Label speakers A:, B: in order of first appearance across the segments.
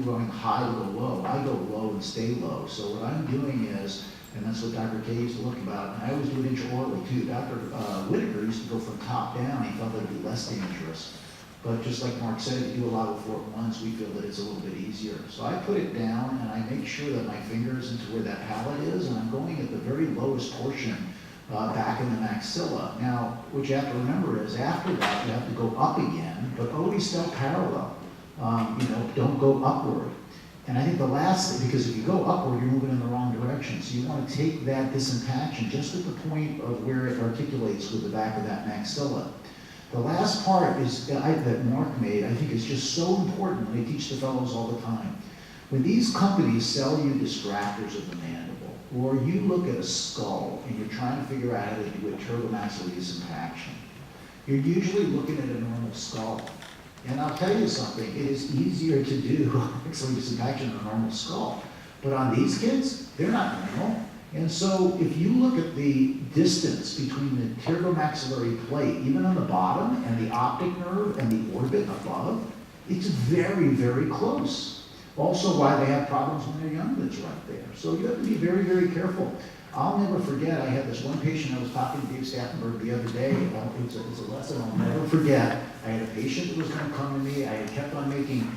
A: going high, go low. I go low and stay low. So what I'm doing is, and that's what Dr. K used to look about, and I always do it intraorally too. Dr. Whitaker used to go from top down. He felt that it'd be less dangerous. But just like Mark said, if you do a lot of it at once, we feel that it's a little bit easier. So I put it down and I make sure that my finger's into where that palate is, and I'm going at the very lowest portion back in the maxilla. Now, what you have to remember is after that, you have to go up again, but always still parallel. Don't go upward. And I think the last thing, because if you go upward, you're moving in the wrong direction. So you want to take that disimpaction just at the point of where it articulates with the back of that maxilla. The last part is that Mark made, I think is just so important, and I teach the fellows all the time. When these companies sell you distractors of the mandible, or you look at a skull and you're trying to figure out how to do a turbomaxillary disimpaction, you're usually looking at a normal skull. And I'll tell you something, it is easier to do maxillary disimpaction than a normal skull. But on these kids, they're not normal. And so if you look at the distance between the pterygomaxillary plate, even on the bottom, and the optic nerve and the orbit above, it's very, very close. Also why they have problems when they're young, that's right there. So you have to be very, very careful. I'll never forget, I had this one patient, I was talking to Dave Staffelberg the other day, it's a lesson I'll never forget. I had a patient that was going to come to me, I had kept on making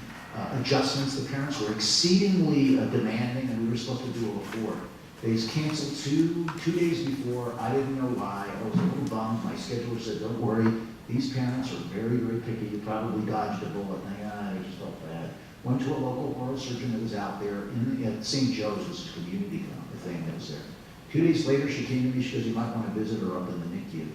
A: adjustments. The parents were exceedingly demanding, and we were supposed to do a report. They canceled two days before. I didn't know why. I was a little bummed. My scheduler said, don't worry. These parents are very, very picky. You probably dodged a bullet. And I just felt bad. Went to a local oral surgeon that was out there at St. Joe's, was a community thing that was there. 2 days later, she came to me. She goes, you might want to visit her up in the NICU.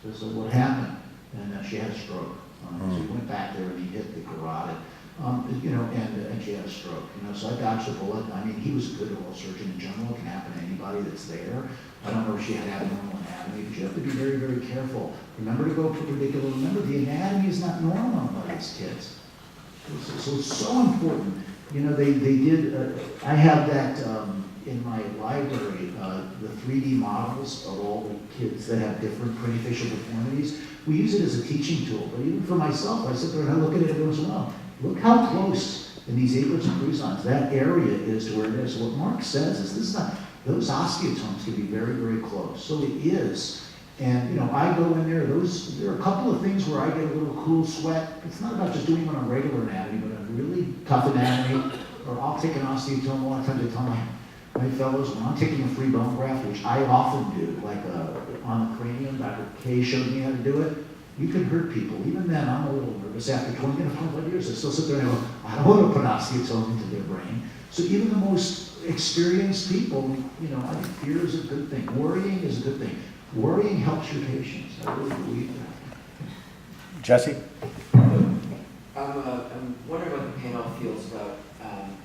A: So I said, what happened? And she had a stroke. So we went back there and he hit the carotid. And she had a stroke. So I dodged a bullet. I mean, he was a good oral surgeon in general. It can happen to anybody that's there. I don't know if she had abnormal anatomy, but you have to be very, very careful. Remember to go perpendicular. Remember, the anatomy is not normal on these kids. So it's so important. They did, I have that in my library, the 3D models of all the kids that have different craniofacial deformities. We use it as a teaching tool, but even for myself, I sit there and I look at it as well. Look how close in these abrams and cruisons that area is to where it is. So what Mark says is this is not, those osteotomes can be very, very close. So it is. And I go in there, there are a couple of things where I get a little cool sweat. It's not about just doing it on a regular anatomy, but a really tough anatomy. Or I'll take an osteotome. A lot of times I tell my fellows, when I'm taking a free bone graft, which I often do, like on the cranium, Dr. K showed me how to do it. You can hurt people. Even then, I'm a little nervous. After 25 years, I still sit there and I go, I don't want to put osteotome into their brain. So even the most experienced people, I think fear is a good thing. Worrying is a good thing. Worrying helps your patients. I really believe that.
B: Jesse?
C: I'm wondering what the panel feels about,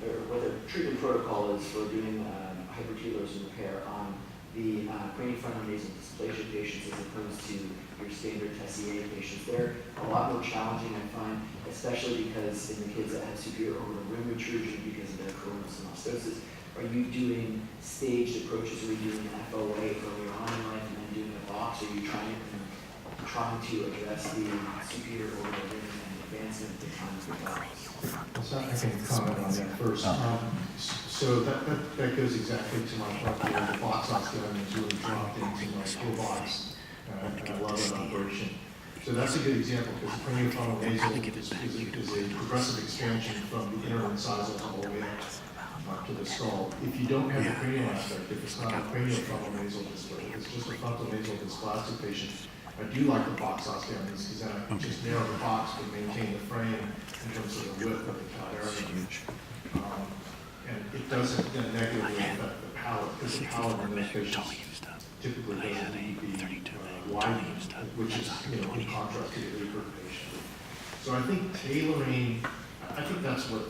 C: or whether treatment protocol is for doing hypertelosis repair on the craniofrontal nasal dysplasia patients as opposed to your standard SEA patients. They're a lot more challenging, I find, especially because in the kids that have superior orbital rim protrusion because of their coronal synostosis. Are you doing staged approaches? Are you doing an FOA earlier on in life and then doing a box? Are you trying to address the superior orbital rim and advancement at the time of the box?
D: So I can comment on that first. So that goes exactly to my point where the box osteotomy is really dropped into my toolbox, and I love that operation. So that's a good example because the craniofrontal nasal is a progressive expansion from the inner incisal all the way up to the skull. If you don't have the cranial aspect, if it's not a craniofrontal nasal dysplasia, it's just a frontal nasal dysplastic patient, I do like the box osteotomies because then I can just narrow the box but maintain the frame in terms of the width of the calvarium. And it doesn't negatively affect the palate because the palate in those patients typically doesn't need to be widened, which is in contrast to the Aper patient. So I think tailoring, I think that's what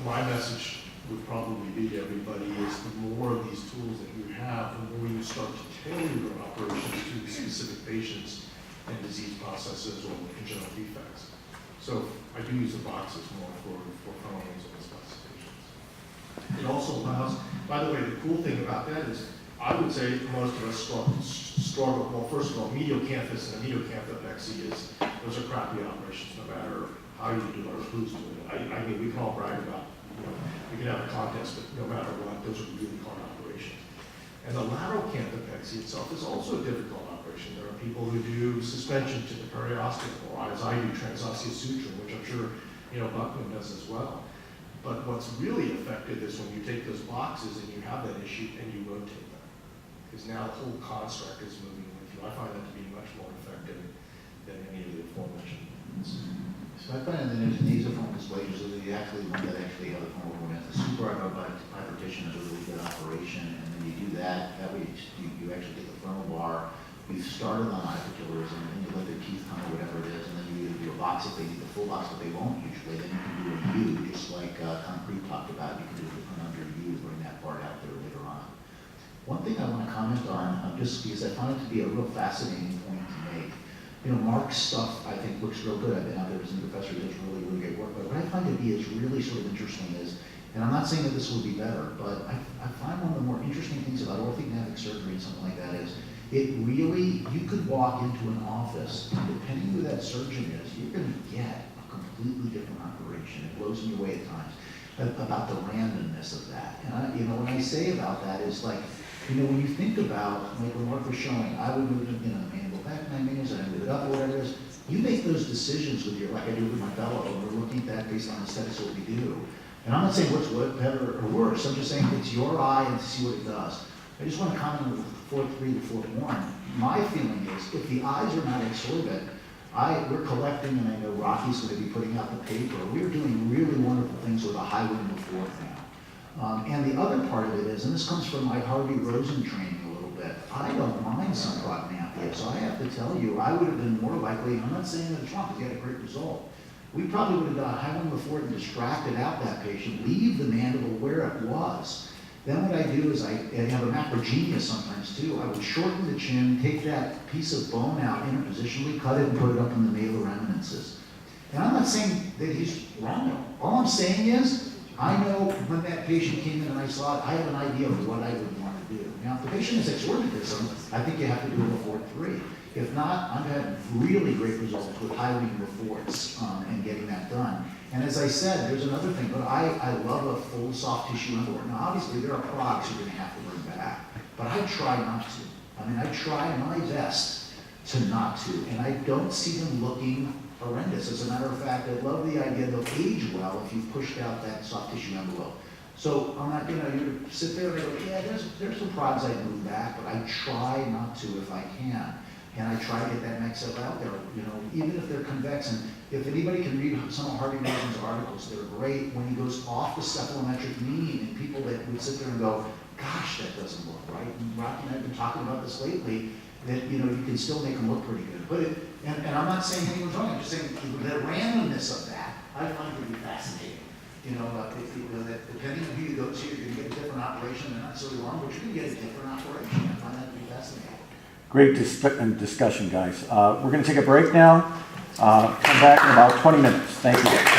D: my message would probably be to everybody is the more of these tools that you have, the more you start to tailor your operations to specific patients and disease processes or congenital defects. So I do use the boxes more for frontal nasal dysplastic patients. It also allows, by the way, the cool thing about that is I would say most of us struggle. Well, first of all, medial canthus and a medial canthopexy those are crappy operations no matter how you do it or who's doing it. I mean, we can all brag about can have a contest, but no matter what, those are really hard operations. And the lateral canthopexy itself is also a difficult operation. There are people who do suspension to the periosteum, or as I do, transosseous suture, which I'm sure, Buckman does as well. But what's really effective is when you take those boxes and you have that issue and you rotate them. Because now the whole construct is moving with you. I find that to be much more effective than any of the aforementioned ones.
A: So I find that there's nasopharyngeal dysplasia, so that you actually want that actually have a form of the suprahypertition is a really good operation, and then you do that, that way you actually get the frontal bar. We've started on hyperkillers, and then you let their teeth come or whatever it is, and then you either do a box if they need the full box, but they won't usually, then you can do a U, just like Concrete talked about, you can do it under U, bring that part out there later on. One thing I want to comment on, just because I find it to be a real fascinating point to make. Mark's stuff, I think, looks real good. I've been out there as a professor, he does really, really great work. But what I find to be is really sort of interesting is, and I'm not saying that this will be better, but I find one of the more interesting things about orthognathic surgery and something like that is, it really, you could walk into an office, and depending who that surgeon is, you're going to get a completely different operation. It blows me away at times about the randomness of that. And what I say about that is like, when you think about, like when Mark was showing, I would move the mandible back 9 millimeters, and I move it up or whatever it is. You make those decisions with your, like I do with my fellow, and we're looking at that based on aesthetics of what we do. And I'm not saying what's better or worse, I'm just saying it's your eye and see what it does. I just want to comment with 4.3 to 4.1. My feeling is, if the eyes are not exorbitant, we're collecting, and I know Rocky's going to be putting out the paper, we're doing really wonderful things with a high window fourth now. And the other part of it is, and this comes from my Harvey Rosen training a little bit, I don't mind some prognathy, so I have to tell you, I would have been more likely, and I'm not saying that it's wrong, because he had a great result. We probably would have done high window fourth and distracted out that patient, leave the mandible where it was. Then what I do is I have a macrogenius sometimes too. I would shorten the chin, take that piece of bone out interpositionally, cut it and put it up in the malar eminences. And I'm not saying that he's wrong. All I'm saying is, I know when that patient came in and I saw it, I have an idea of what I would want to do. Now, if the patient is exorbitism, I think you have to do a 4.3. If not, I've had really great results with highlighting reports and getting that done. And as I said, there's another thing, but I love a full soft tissue envelope. Now, obviously, there are products you're going to have to bring back, but I try not to. I try my best to not to, and I don't see them looking horrendous. As a matter of fact, I love the idea they'll age well if you've pushed out that soft tissue envelope. So I'm not, you sit there and go, yeah, there's some prods I'd move back, but I try not to if I can. And I try to get that next step out there, even if they're convex. And if anybody can read some of Harvey Rosen's articles, they're great when he goes off the cephalometric mean, and people that would sit there and go, gosh, that doesn't look right. And Rocky and I have been talking about this lately, that you can still make them look pretty good. And I'm not saying anyone's wrong, I'm just saying the randomness of that, I find to be fascinating. That depending on who you go to, you're going to get a different operation. They're not so wrong, but you're going to get a different operation. I find that to be fascinating.
B: Great discussion, guys. We're going to take a break now. Come back in about 20 minutes. Thank you.